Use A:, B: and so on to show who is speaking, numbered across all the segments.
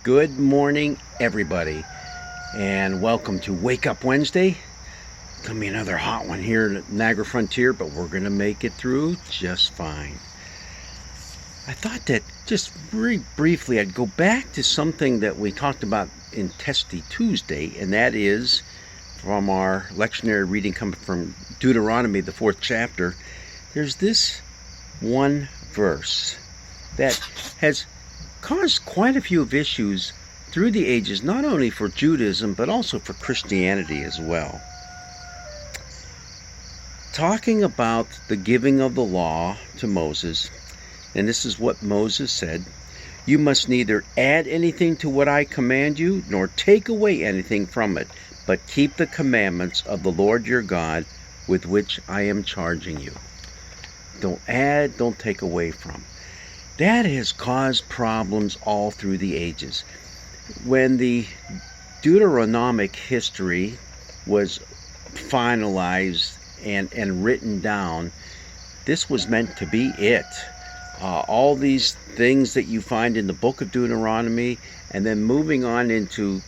A: Good morning, everybody, and welcome to Wake Up Wednesday. Gonna be another hot one here at Niagara Frontier, but we're gonna make it through just fine. I thought that just very briefly I'd go back to something that we talked about in Testy Tuesday, and that is from our lectionary reading coming from Deuteronomy, the 4th chapter. There's this one verse that has caused quite a few of issues through the ages, not only for Judaism but also for Christianity as well. Talking about the giving of the law to Moses, and this is what Moses said: "You must neither add anything to what I command you, nor take away anything from it, but keep the commandments of the Lord your God with which I am charging you." Don't add, don't take away from. That has caused problems all through the ages. When the Deuteronomic history was finalized and written down, this was meant to be it. All these things that you find in the book of Deuteronomy, and then moving on into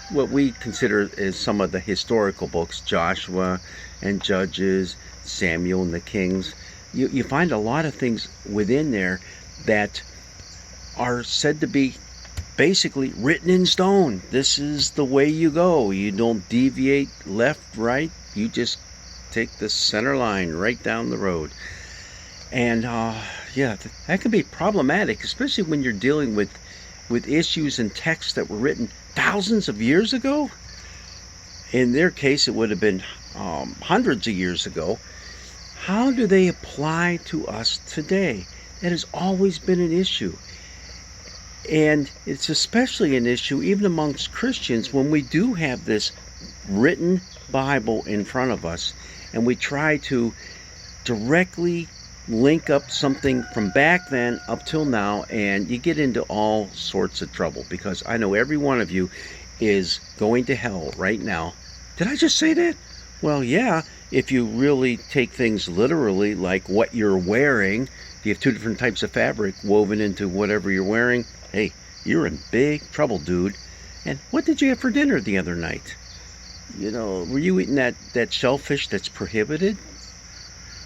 A: what we consider as some of the historical books, Joshua and Judges, Samuel and the Kings. You find a lot of things within there that are said to be basically written in stone. This is the way you go. You don't deviate left, right. You just take the center line right down the road. And yeah, that can be problematic, especially when you're dealing with issues and texts that were written thousands of years ago. In their case, it would have been hundreds of years ago. How do they apply to us today? That has always been an issue. And it's especially an issue even amongst Christians when we do have this written Bible in front of us and we try to directly link up something from back then up till now, and you get into all sorts of trouble, because I know every one of you is going to hell right now. Did I just say that? Well, yeah, if you really take things literally, like what you're wearing. If you have two different types of fabric woven into whatever you're wearing, hey, you're in big trouble, dude. And what did you have for dinner the other night? You know, were you eating that shellfish that's prohibited?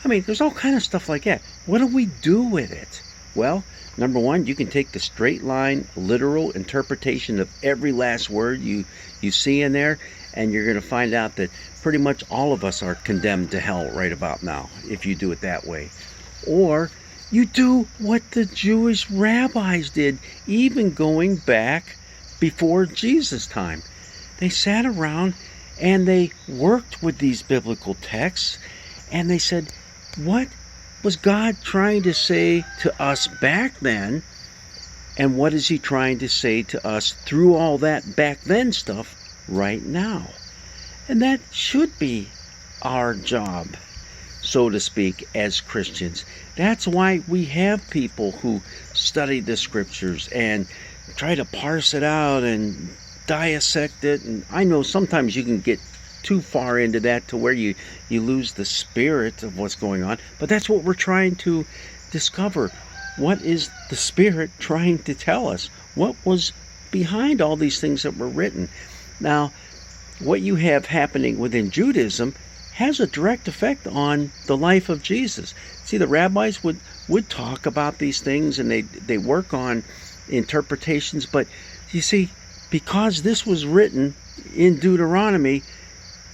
A: I mean, there's all kind of stuff like that. What do we do with it? Well, number one, you can take the straight line, literal interpretation of every last word you see in there, and you're going to find out that pretty much all of us are condemned to hell right about now, if you do it that way. Or you do what the Jewish rabbis did, even going back before Jesus' time. They sat around and they worked with these biblical texts, and they said, what was God trying to say to us back then, and what is he trying to say to us through all that back then stuff right now? And that should be our job, so to speak, as Christians. That's why we have people who study the scriptures and try to parse it out and dissect it. And I know sometimes you can get too far into that to where you lose the spirit of what's going on. But that's what we're trying to discover. What is the Spirit trying to tell us? What was behind all these things that were written? Now, what you have happening within Judaism has a direct effect on the life of Jesus. See, the rabbis would talk about these things, and they work on interpretations, but you see, because this was written in Deuteronomy,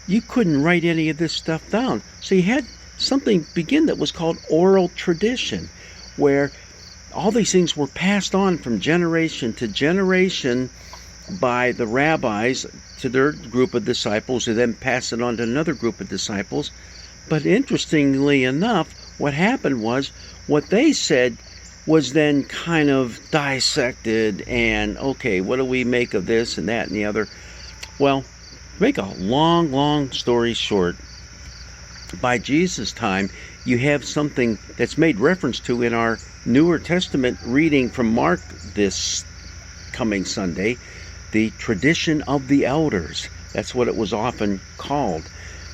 A: you couldn't write any of this stuff down. So you had something begin that was called oral tradition, where all these things were passed on from generation to generation by the rabbis to their group of disciples, who then pass it on to another group of disciples. But interestingly enough, what happened was what they said was then kind of dissected, and okay, what do we make of this and that and the other? Well, to make a long story short, by Jesus' time, you have something that's made reference to in our Newer Testament reading from Mark this coming Sunday, the tradition of the elders. That's what it was often called,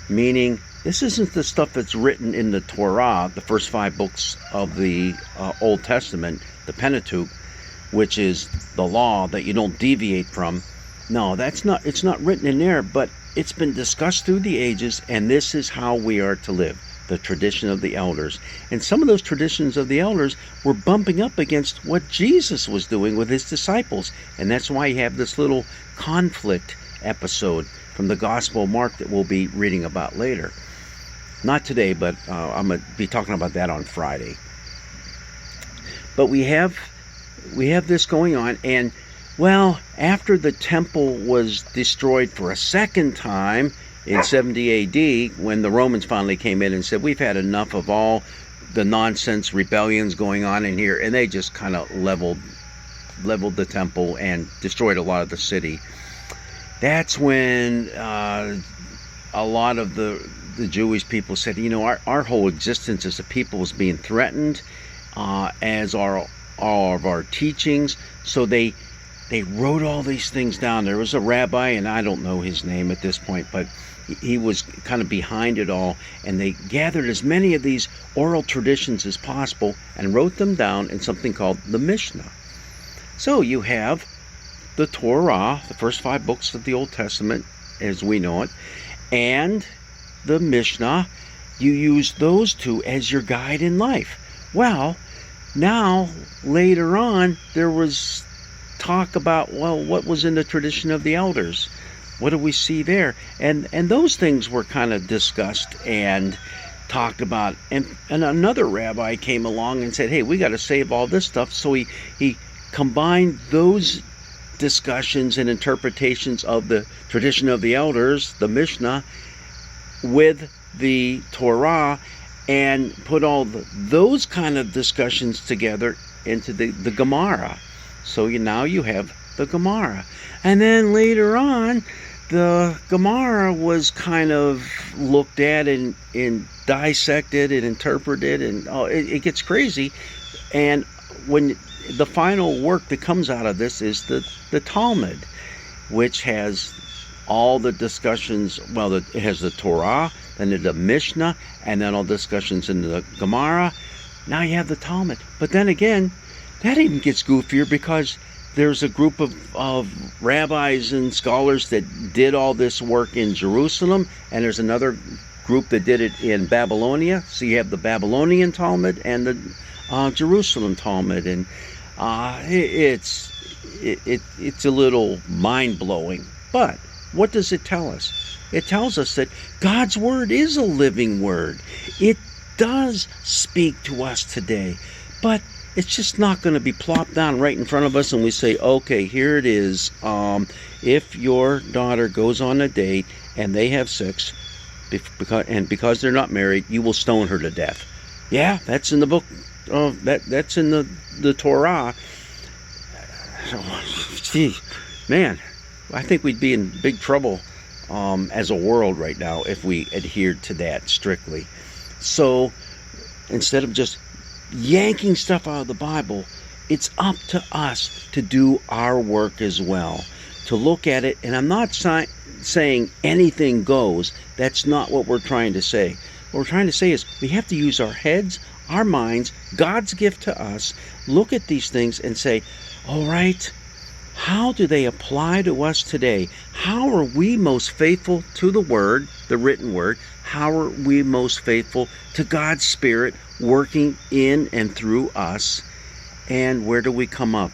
A: meaning this isn't the stuff that's written in the Torah, the first 5 books of the Old Testament, the Pentateuch. which is the law that you don't deviate from. No, it's not written in there, but it's been discussed through the ages, and this is how we are to live, the tradition of the elders. And some of those traditions of the elders were bumping up against what Jesus was doing with his disciples, and that's why you have this little conflict episode from the Gospel of Mark that we'll be reading about later. Not today, but I'm going to be talking about that on Friday. But we have this going on, and well, after the temple was destroyed for a second time in 70 AD, when the Romans finally came in and said, we've had enough of all the nonsense rebellions going on in here, and they just kind of leveled the temple and destroyed a lot of the city. That's when a lot of the Jewish people said, our whole existence as a people was being threatened, as are all of our teachings. So they wrote all these things down. There was a rabbi, and I don't know his name at this point, but he was kind of behind it all, and they gathered as many of these oral traditions as possible and wrote them down in something called the Mishnah. So you have the Torah, the first 5 books of the Old Testament as we know it, and the Mishnah. You use those two as your guide in life. Well, now later on there was talk about, well, what was in the tradition of the elders? What do we see there? And those things were kind of discussed and talked about. And another rabbi came along and said, hey, we got to save all this stuff. So he combined those discussions and interpretations of the tradition of the elders, the Mishnah, with the Torah, and put all those kind of discussions together into the Gemara. So now you have the Gemara. And then later on, the Gemara was kind of looked at and dissected and interpreted, and it gets crazy. And when the final work that comes out of this is the Talmud, which has all the discussions. Well, it has the Torah, then the Mishnah, and then all discussions in the Gemara. Now you have the Talmud. But then again, that even gets goofier, because there's a group of rabbis and scholars that did all this work in Jerusalem, and there's another group that did it in Babylonia. So you have the Babylonian Talmud and the Jerusalem Talmud, and it's a little mind-blowing. But what does it tell us? It tells us that God's Word is a living Word. It does speak to us today, but it's just not going to be plopped down right in front of us and we say, okay, here it is. If your daughter goes on a date and they have sex, because they're not married, you will stone her to death. Yeah, that's in the book. That's in the Torah. Gee, man, I think we'd be in big trouble as a world right now if we adhered to that strictly. So instead of just yanking stuff out of the Bible, it's up to us to do our work as well, to look at it. And I'm not saying anything goes. That's not what we're trying to say. What we're trying to say is we have to use our heads, our minds, God's gift to us, look at these things and say, all right, how do they apply to us today? How are we most faithful to the Word, the written Word? How are we most faithful to God's Spirit working in and through us? And where do we come up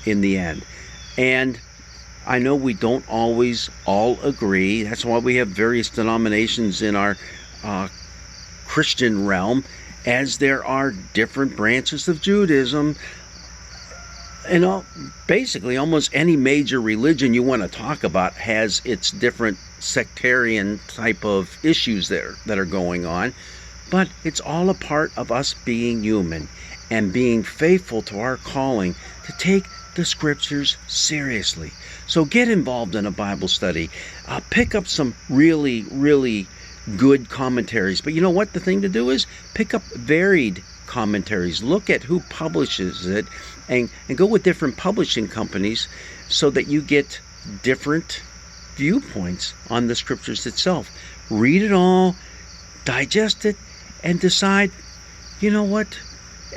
A: in the end? And I know we don't always all agree. That's why we have various denominations in our Christian realm, as there are different branches of Judaism. And basically almost any major religion you want to talk about has its different sectarian type of issues there that are going on. But it's all a part of us being human and being faithful to our calling to take the scriptures seriously. So get involved in a Bible study. Pick up some really, really good commentaries. But you know what the thing to do is? Pick up varied commentaries. Look at who publishes it and go with different publishing companies so that you get different viewpoints on the scriptures itself. Read it all, digest it, and decide, you know what?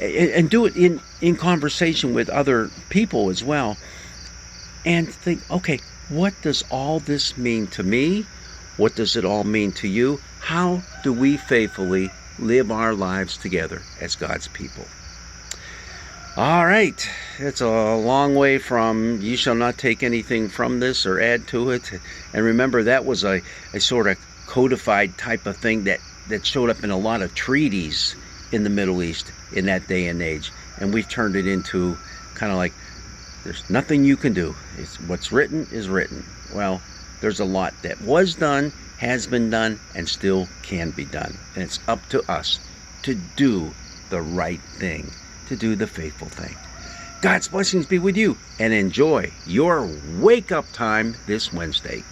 A: and do it in conversation with other people as well, and think, okay, what does all this mean to me? What does it all mean to you? How do we faithfully live our lives together as God's people? All right, it's a long way from you shall not take anything from this or add to it. And remember, that was a sort of codified type of thing that showed up in a lot of treaties in the Middle East in that day and age. And we've turned it into kind of like, there's nothing you can do. It's what's written is written. Well, there's a lot that was done, has been done, and still can be done. And it's up to us to do the right thing, to do the faithful thing. God's blessings be with you, and enjoy your wake-up time this Wednesday.